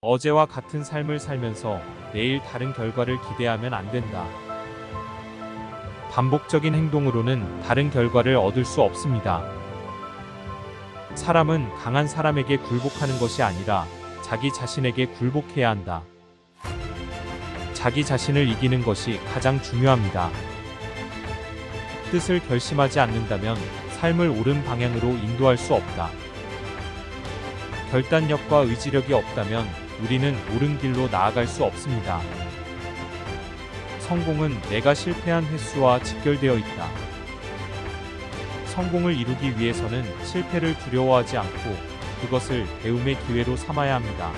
어제와 같은 삶을 살면서 내일 다른 결과를 기대하면 안 된다. 반복적인 행동으로는 다른 결과를 얻을 수 없습니다. 사람은 강한 사람에게 굴복하는 것이 아니라 자기 자신에게 굴복해야 한다. 자기 자신을 이기는 것이 가장 중요합니다. 뜻을 결심하지 않는다면 삶을 옳은 방향으로 인도할 수 없다. 결단력과 의지력이 없다면 우리는 옳은 길로 나아갈 수 없습니다. 성공은 내가 실패한 횟수와 직결되어 있다. 성공을 이루기 위해서는 실패를 두려워하지 않고 그것을 배움의 기회로 삼아야 합니다.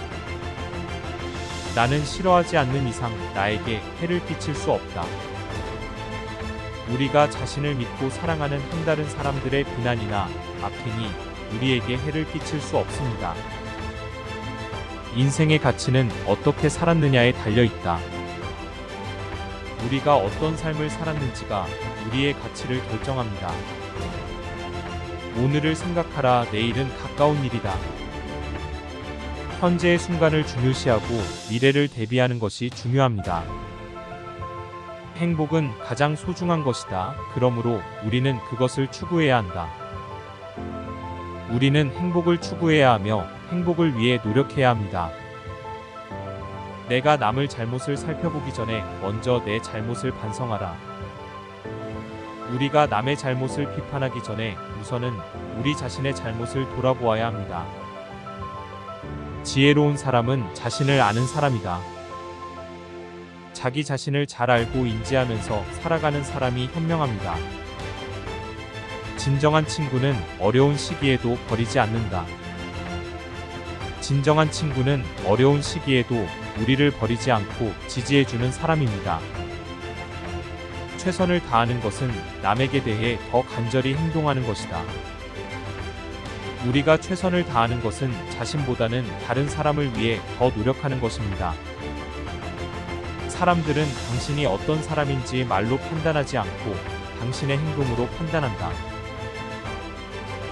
나는 싫어하지 않는 이상 나에게 해를 끼칠 수 없다. 우리가 자신을 믿고 사랑하는 한다른 사람들의 비난이나 악행이 우리에게 해를 끼칠 수 없습니다. 인생의 가치는 어떻게 살았느냐에 달려 있다. 우리가 어떤 삶을 살았는지가 우리의 가치를 결정합니다. 오늘을 생각하라. 내일은 가까운 일이다. 현재의 순간을 중요시하고 미래를 대비하는 것이 중요합니다. 행복은 가장 소중한 것이다. 그러므로 우리는 그것을 추구해야 한다. 우리는 행복을 추구해야 하며 행복을 위해 노력해야 합니다. 내가 남의 잘못을 살펴보기 전에 먼저 내 잘못을 반성하라. 우리가 남의 잘못을 비판하기 전에 우선은 우리 자신의 잘못을 돌아보아야 합니다. 지혜로운 사람은 자신을 아는 사람이다. 자기 자신을 잘 알고 인지하면서 살아가는 사람이 현명합니다. 진정한 친구는 어려운 시기에도 버리지 않는다. 진정한 친구는 어려운 시기에도 우리를 버리지 않고 지지해주는 사람입니다. 최선을 다하는 것은 남에게 대해 더 간절히 행동하는 것이다. 우리가 최선을 다하는 것은 자신보다는 다른 사람을 위해 더 노력하는 것입니다. 사람들은 당신이 어떤 사람인지 말로 판단하지 않고 당신의 행동으로 판단한다.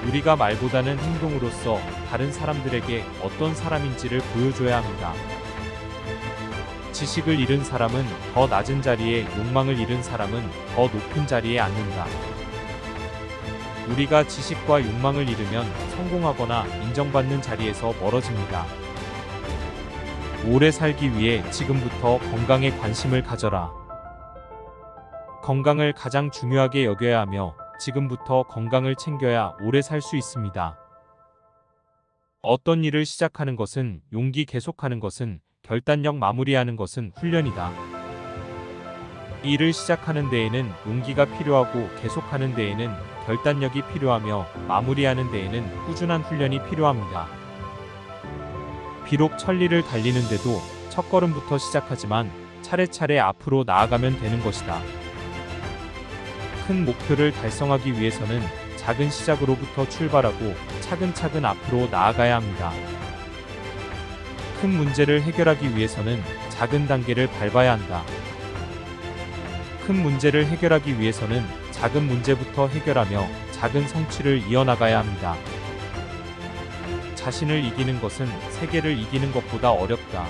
우리가 말보다는 행동으로써 다른 사람들에게 어떤 사람인지를 보여줘야 합니다. 지식을 잃은 사람은 더 낮은 자리에, 욕망을 잃은 사람은 더 높은 자리에 앉는다. 우리가 지식과 욕망을 잃으면 성공하거나 인정받는 자리에서 멀어집니다. 오래 살기 위해 지금부터 건강에 관심을 가져라. 건강을 가장 중요하게 여겨야 하며 지금부터 건강을 챙겨야 오래 살 수 있습니다. 어떤 일을 시작하는 것은 용기, 계속하는 것은 결단력, 마무리하는 것은 훈련이다. 일을 시작하는 데에는 용기가 필요하고 계속하는 데에는 결단력이 필요하며 마무리하는 데에는 꾸준한 훈련이 필요합니다. 비록 천리를 달리는데도 첫걸음부터 시작하지만 차례차례 앞으로 나아가면 되는 것이다. 큰 목표를 달성하기 위해서는 작은 시작으로부터 출발하고 차근차근 앞으로 나아가야 합니다. 큰 문제를 해결하기 위해서는 작은 단계를 밟아야 한다. 큰 문제를 해결하기 위해서는 작은 문제부터 해결하며 작은 성취를 이어나가야 합니다. 자신을 이기는 것은 세계를 이기는 것보다 어렵다.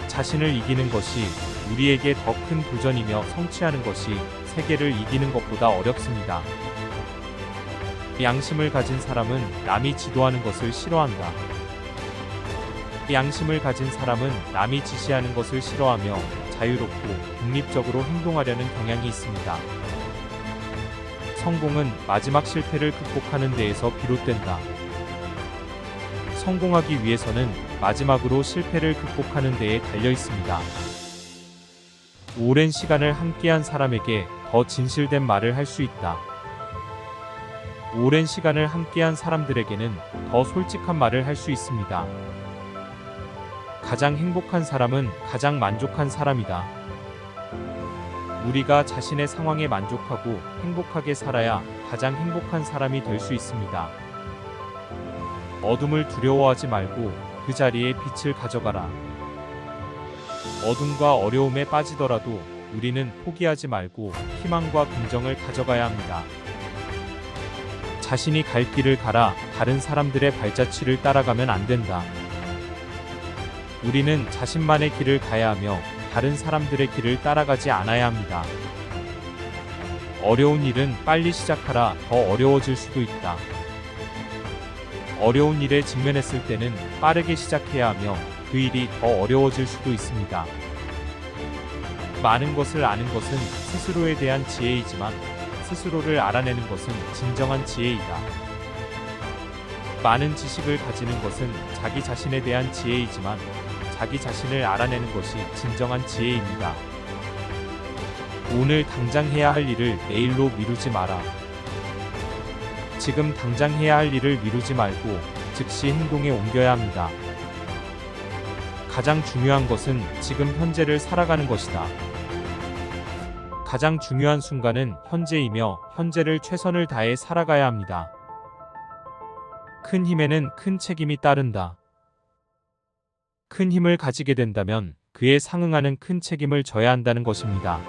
자신을 이기는 것이 우리에게 더 큰 도전이며 성취하는 것이 세계를 이기는 것보다 어렵습니다. 양심을 가진 사람은 남이 지도하는 것을 싫어한다. 양심을 가진 사람은 남이 지시하는 것을 싫어하며 자유롭고 독립적으로 행동하려는 경향이 있습니다. 성공은 마지막 실패를 극복하는 데에서 비롯된다. 성공하기 위해서는 마지막으로 실패를 극복하는 데에 달려 있습니다. 오랜 시간을 함께한 사람에게 더 진실된 말을 할 수 있다. 오랜 시간을 함께한 사람들에게는 더 솔직한 말을 할 수 있습니다. 가장 행복한 사람은 가장 만족한 사람이다. 우리가 자신의 상황에 만족하고 행복하게 살아야 가장 행복한 사람이 될 수 있습니다. 어둠을 두려워하지 말고 그 자리에 빛을 가져가라. 어둠과 어려움에 빠지더라도 우리는 포기하지 말고 희망과 긍정을 가져가야 합니다. 자신이 갈 길을 가라. 다른 사람들의 발자취를 따라가면 안 된다. 우리는 자신만의 길을 가야 하며 다른 사람들의 길을 따라가지 않아야 합니다. 어려운 일은 빨리 시작하라 더 어려워질 수도 있다. 어려운 일에 직면했을 때는 빠르게 시작해야 하며 그 일이 더 어려워질 수도 있습니다. 많은 것을 아는 것은 스스로에 대한 지혜이지만 스스로를 알아내는 것은 진정한 지혜이다. 많은 지식을 가지는 것은 자기 자신에 대한 지혜이지만 자기 자신을 알아내는 것이 진정한 지혜입니다. 오늘 당장 해야 할 일을 내일로 미루지 마라. 지금 당장 해야 할 일을 미루지 말고 즉시 행동에 옮겨야 합니다. 가장 중요한 것은 지금 현재를 살아가는 것이다. 가장 중요한 순간은 현재이며 현재를 최선을 다해 살아가야 합니다. 큰 힘에는 큰 책임이 따른다. 큰 힘을 가지게 된다면 그에 상응하는 큰 책임을 져야 한다는 것입니다.